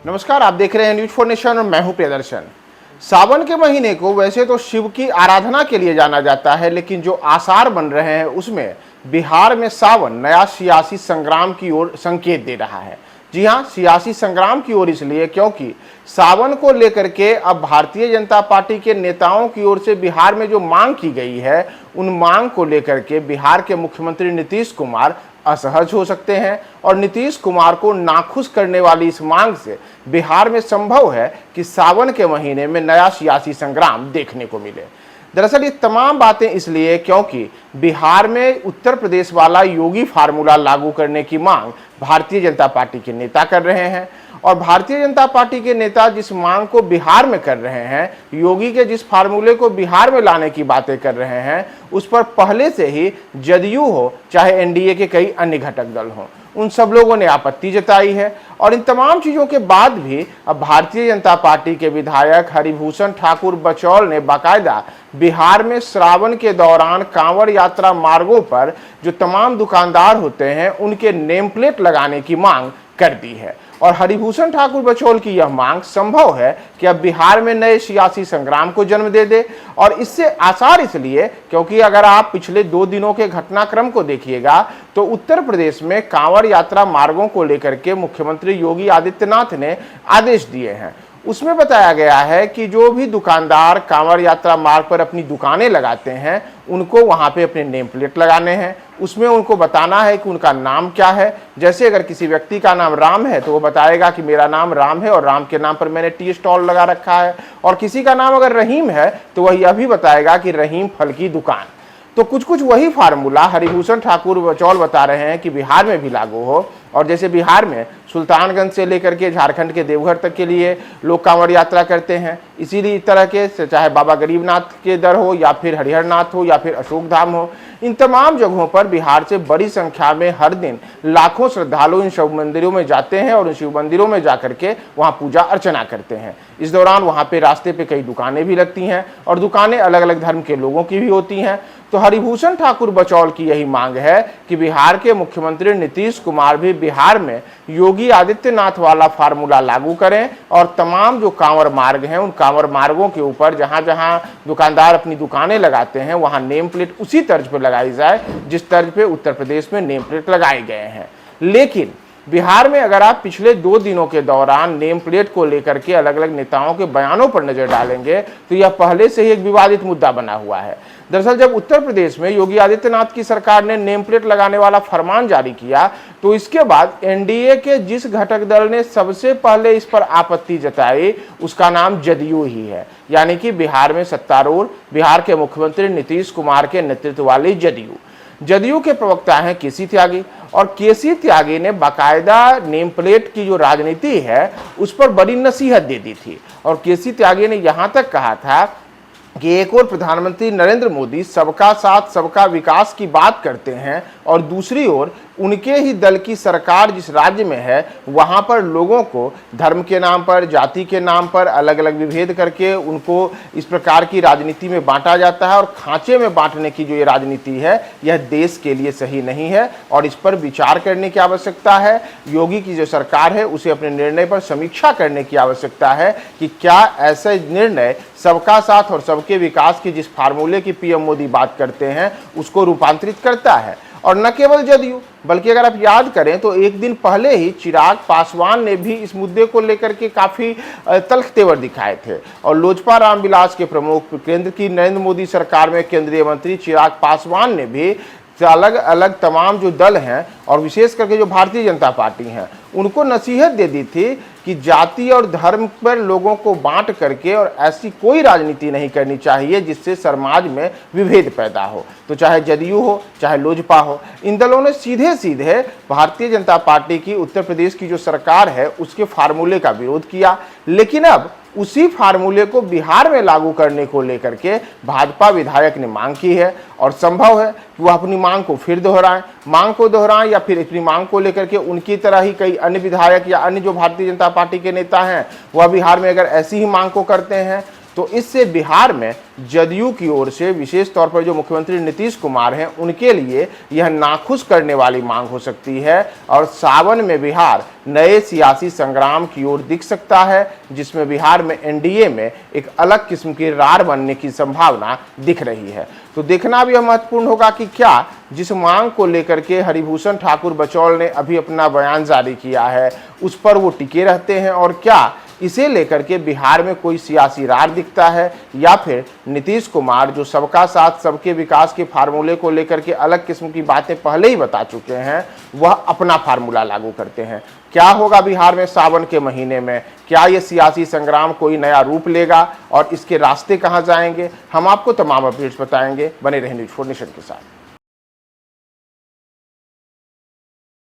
नमस्कार, आप देख रहे हैं न्यूज फॉर नेशन और मैं हूं प्रियदर्शन। सावन के महीने को वैसे तो शिव की आराधना के लिए जाना जाता है, लेकिन जो आसार बन रहे हैं उसमें बिहार में सावन नया सियासी संग्राम की ओर संकेत दे रहा है। जी हां, सियासी संग्राम की ओर इसलिए क्योंकि सावन को लेकर के अब भारतीय जनता पार्टी के नेताओं की ओर से बिहार में जो मांग की गई है, उन मांग को लेकर के बिहार के मुख्यमंत्री नीतीश कुमार असहज हो सकते हैं और नीतीश कुमार को नाखुश करने वाली इस मांग से बिहार में संभव है कि सावन के महीने में नया सियासी संग्राम देखने को मिले। दरअसल ये तमाम बातें इसलिए क्योंकि बिहार में उत्तर प्रदेश वाला योगी फार्मूला लागू करने की मांग भारतीय जनता पार्टी के नेता कर रहे हैं और भारतीय जनता पार्टी के नेता जिस मांग को बिहार में कर रहे हैं, योगी के जिस फार्मूले को बिहार में लाने की बातें कर रहे हैं, उस पर पहले से ही जदयू हो चाहे एनडीए के कई अन्य घटक दल हों, उन सब लोगों ने आपत्ति जताई है। और इन तमाम चीज़ों के बाद भी अब भारतीय जनता पार्टी के विधायक हरिभूषण ठाकुर बचौल ने बाकायदा बिहार में श्रावण के दौरान कांवड़ यात्रा मार्गों पर जो तमाम दुकानदार होते हैं उनके नेम प्लेट लगाने की मांग कर दी है। और हरिभूषण ठाकुर बचौल की यह मांग संभव है कि अब बिहार में नए सियासी संग्राम को जन्म दे दे। और इससे आसार इसलिए क्योंकि अगर आप पिछले 2 दिनों के घटनाक्रम को देखिएगा तो उत्तर प्रदेश में कांवड़ यात्रा मार्गों को लेकर के मुख्यमंत्री योगी आदित्यनाथ ने आदेश दिए हैं। उसमें बताया गया है कि जो भी दुकानदार कांवड़ यात्रा मार्ग पर अपनी दुकानें लगाते हैं उनको वहां पे अपने नेम प्लेट लगाने हैं। उसमें उनको बताना है कि उनका नाम क्या है। जैसे अगर किसी व्यक्ति का नाम राम है तो वो बताएगा कि मेरा नाम राम है और राम के नाम पर मैंने टी स्टॉल लगा रखा है। और किसी का नाम अगर रहीम है तो वह यह भी बताएगा कि रहीम फल की दुकान। तो कुछ वही फार्मूला हरिभूषण ठाकुर बचौल बता रहे हैं कि बिहार में भी लागू हो। और जैसे बिहार में सुल्तानगंज से लेकर के झारखंड के देवघर तक के लिए लोग कांवड़ यात्रा करते हैं, इसीलिए इस तरह के चाहे बाबा गरीबनाथ के दर हो या फिर हरिहरनाथ हो या फिर अशोक धाम हो, इन तमाम जगहों पर बिहार से बड़ी संख्या में हर दिन लाखों श्रद्धालु इन शिव मंदिरों में जाते हैं और इन शिव मंदिरों में जाकर के वहाँ पूजा अर्चना करते हैं। इस दौरान वहाँ पे रास्ते पे कई दुकानें भी लगती हैं और दुकानें अलग अलग धर्म के लोगों की भी होती हैं। तो हरिभूषण ठाकुर बचौल की यही मांग है कि बिहार के मुख्यमंत्री नीतीश कुमार भी बिहार में योगी आदित्यनाथ वाला फार्मूला लागू करें और तमाम जो कांवड़ मार्ग हैं उन कांवड़ मार्गों के ऊपर जहां जहां दुकानदार अपनी दुकानें लगाते हैं वहां नेम प्लेट उसी तर्ज पर लगाई जाए जिस तर्ज पे उत्तर प्रदेश में नेम प्लेट लगाए गए हैं। लेकिन बिहार में अगर आप पिछले 2 दिनों के दौरान नेम प्लेट को लेकर के अलग अलग नेताओं के बयानों पर नजर डालेंगे तो यह पहले से ही एक विवादित मुद्दा बना हुआ है। दरअसल जब उत्तर प्रदेश में योगी आदित्यनाथ की सरकार ने नेम प्लेट लगाने वाला फरमान जारी किया तो इसके बाद एनडीए के जिस घटक दल ने सबसे पहले इस पर आपत्ति जताई उसका नाम जदयू ही है, यानी कि बिहार में सत्तारूढ़ बिहार के मुख्यमंत्री नीतीश कुमार के नेतृत्व वाली जदयू के प्रवक्ता हैं केसी त्यागी। और केसी त्यागी ने बाकायदा नेम प्लेट की जो राजनीति है उस पर बड़ी नसीहत दे दी थी। और केसी त्यागी ने यहां तक कहा था कि एक और प्रधानमंत्री नरेंद्र मोदी सबका साथ सबका विकास की बात करते हैं और दूसरी ओर उनके ही दल की सरकार जिस राज्य में है वहां पर लोगों को धर्म के नाम पर जाति के नाम पर अलग अलग विभेद करके उनको इस प्रकार की राजनीति में बांटा जाता है। और खांचे में बांटने की जो ये राजनीति है यह देश के लिए सही नहीं है और इस पर विचार करने की आवश्यकता है। योगी की जो सरकार है उसे अपने निर्णय पर समीक्षा करने की आवश्यकता है कि क्या ऐसे निर्णय सबका साथ और सबके विकास की जिस फार्मूले की पीएम मोदी बात करते हैं उसको रूपांतरित करता है। और न केवल जदयू बल्कि अगर आप याद करें तो एक दिन पहले ही चिराग पासवान ने भी इस मुद्दे को लेकर के काफी तल्ख तेवर दिखाए थे। और लोजपा रामविलास के प्रमुख केंद्र की नरेंद्र मोदी सरकार में केंद्रीय मंत्री चिराग पासवान ने भी अलग अलग तमाम जो दल हैं और विशेष करके जो भारतीय जनता पार्टी हैं उनको नसीहत दे दी थी कि जाति और धर्म पर लोगों को बांट करके और ऐसी कोई राजनीति नहीं करनी चाहिए जिससे समाज में विभेद पैदा हो। तो चाहे जदयू हो चाहे लोजपा हो, इन दलों ने सीधे सीधे भारतीय जनता पार्टी की उत्तर प्रदेश की जो सरकार है उसके फार्मूले का विरोध किया। लेकिन अब उसी फार्मूले को बिहार में लागू करने को लेकर के भाजपा विधायक ने मांग की है और संभव है कि वह अपनी मांग को फिर दोहराएं या फिर अपनी मांग को लेकर के उनकी तरह ही कई अन्य विधायक या अन्य जो भारतीय जनता पार्टी के नेता हैं वह बिहार में अगर ऐसी ही मांग को करते हैं तो इससे बिहार में जदयू की ओर से विशेष तौर पर जो मुख्यमंत्री नीतीश कुमार हैं उनके लिए यह नाखुश करने वाली मांग हो सकती है और सावन में बिहार नए सियासी संग्राम की ओर दिख सकता है, जिसमें बिहार में एनडीए में एक अलग किस्म की रार बनने की संभावना दिख रही है। तो देखना भी महत्वपूर्ण होगा कि क्या जिस मांग को लेकर के हरिभूषण ठाकुर बचौल ने अभी अपना बयान जारी किया है उस पर वो टिके रहते हैं और क्या इसे लेकर के बिहार में कोई सियासी रार दिखता है या फिर नीतीश कुमार जो सबका साथ सबके विकास के फार्मूले को लेकर के अलग किस्म की बातें पहले ही बता चुके हैं, वह अपना फार्मूला लागू करते हैं। क्या होगा बिहार में सावन के महीने में? क्या ये सियासी संग्राम कोई नया रूप लेगा और इसके रास्ते कहां जाएंगे? हम आपको तमाम अपडेट्स बताएंगे। बने रहें न्यूज़ 4 नेशन के साथ।